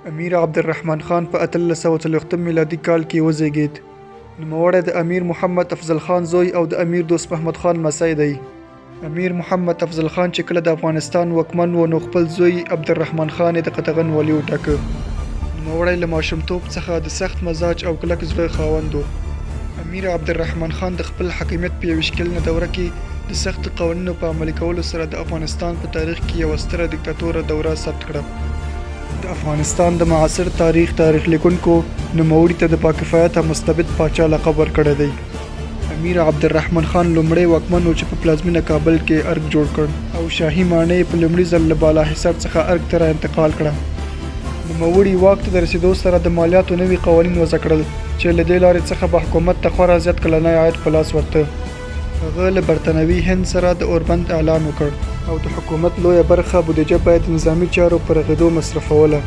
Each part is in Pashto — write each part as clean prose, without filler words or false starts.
امیر عبدالرحمن خان په 1840 میلادي کال کې وزیږید. نوموړی د امیر محمد افضل خان زوی او د امیر دوست محمد خان لمسی دی. امیر محمد افضل خان چې کله د افغانستان واکمن و نو خپل زوی عبدالرحمن خان یې د قطغن والي وټاکه. نوموړی له ماشومتوب څخه د سخت مزاج او کلک زړه خاوند و. امیر عبدالرحمن خان د خپل حاکمیت په 21 کلنه دوره کې د سخت قوانینو په عملي کولو سره د افغانستان په تاریخ کې یوه ستره دیکتاتوره دوره ثبت کړه. د افغانستان د معاصر تاریخ لیکونکو نوموړي ته د باکفایته مستبد پاچا لقب ورکړی دی. امیر عبدالرحمن خان لومړی واکمن و چې په پلازمینه کابل کې ارګ جوړ کړ او شاهي ماڼۍ په لومړي ځل له بالاحصار څخه ارګ ته را انتقال کړه. نوموړي واک ته د رسیدو سره د مالیاتو نوي قوانین وضع کړل چې له دې لارې څخه به حکومت ته خورا زیات کلنی عاید په لاس ورته. هغه له برطانوي هند سره د اوربند اعلان وکړ او د حکومت لویه برخه بودیجه باید نظامی چارو پر رغېدو مصرفوله.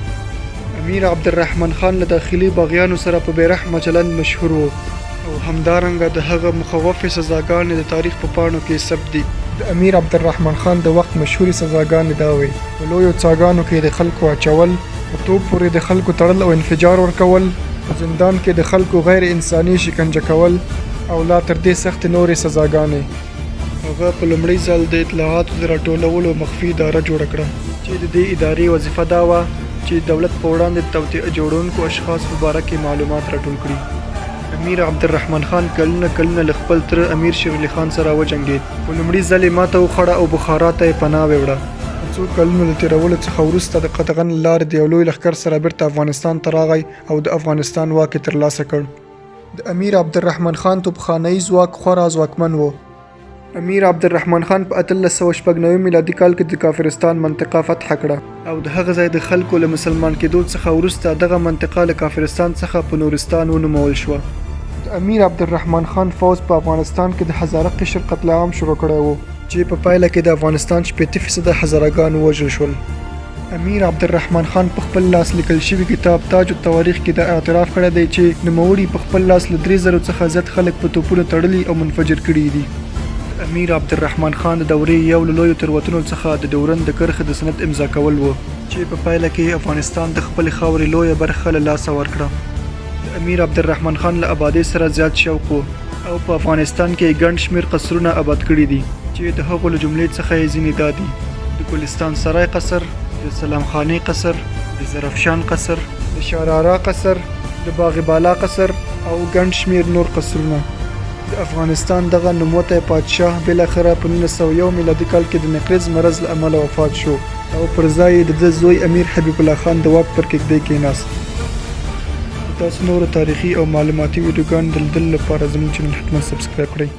امیر عبدالرحمن خان له داخلي باغیانو سره په بېرحمه چلند مشهور و او همدارنګه د هغه مخوفې سزاګانې د تاریخ په پاڼو کې ثبت دي. د امیر عبدالرحمن خان د وخت مشهورې سزاګانې دا وې: په لویو څاګانو کې د خلکو اچول، په توپ پورې د خلکو تړل او انفجار ورکول، په زندان کې د خلکو غیر انساني شکنجه کول او لا تر دې سخت نورې سزاګانې. هغه په لومړي ځل د اطلاعاتو د راټولولو مخفي اداره جوړه کړه چې د دې ادارې وظیفه دا وه چې دولت په وړاندې د توطئه جوړونکو اشخاص په باره کې معلومات راټول کړي. امیر عبدالرحمن خان کلونه له خپل تره امیر شیر علي خان سره وجنګېد. په لومړي ځل یې ماته وخوړه او بخارا ته یې پناه ویوړه. په څو کلونو د تېرولو څخه وروسته د قطغن له لارې د یو لوی لښکر سره بیرته افغانستان ته راغی او د افغانستان واک یې ترلاسه کړ. د امیر عبدالرحمن خان توپخانه‌یز ځواک خورا ځواکمن و. امیر عبدالرحمن خان په 1896 میلادي کال کې د کافرستان منطقه فتح کړه او د هغه ځای د خلکو له مسلمان کېدو څخه وروسته دغه منطقه له کافرستان څخه په نورستان ونومول شوه. د امیر عبدالرحمن خان فوز په افغانستان کې د هزاره قشر قتل عام شروع کړی و چې په پایله کې د افغانستان 80% هزارهګان ووژل شول. امیر عبدالرحمن خان په خپل لاس لیکل شوي کتاب تاج التواریخ کې دا اعتراف کړی دی چې نوموړي په خپل لاس له 3000 څخه زیات خلک په توپونو تړلي او منفجر کړي دي. امیر عبدالرحمن خان د دورې یو له لویو تېروتنو څخه د ډیورند د کرښې د سند امضا کول و چې په پایله کې افغانستان د خپلې خاورې لویه برخه له لاسه ورکړه. د امیر عبدالرحمن خان له آبادۍ سره زیات شوق و او په افغانستان کې ګڼ شمېر قصرونه آباد کړي دي چې د هغو له جملې څخه یې ځینې دا دي: د ګلستان سرای قصر، د سلام خانې قصر، د زرفشان قصر، د شارارا قصر، د باغ بالا قصر او ګڼ شمېر نور قصرونه. د افغانستان دغه نوموتی پادشاه بالاخره په 1901 میلادي کال کې د نقرس مرض له امله وفات شو او پر ځای یې د ده زوی امیر حبیب الله خان د واک پر کېږدۍ کېناست. تاسو نورو تاریخي او معلوماتي ویډیوګانو د لیدلو لپاره زموږ چینل حتما سبسکرایب کړئ.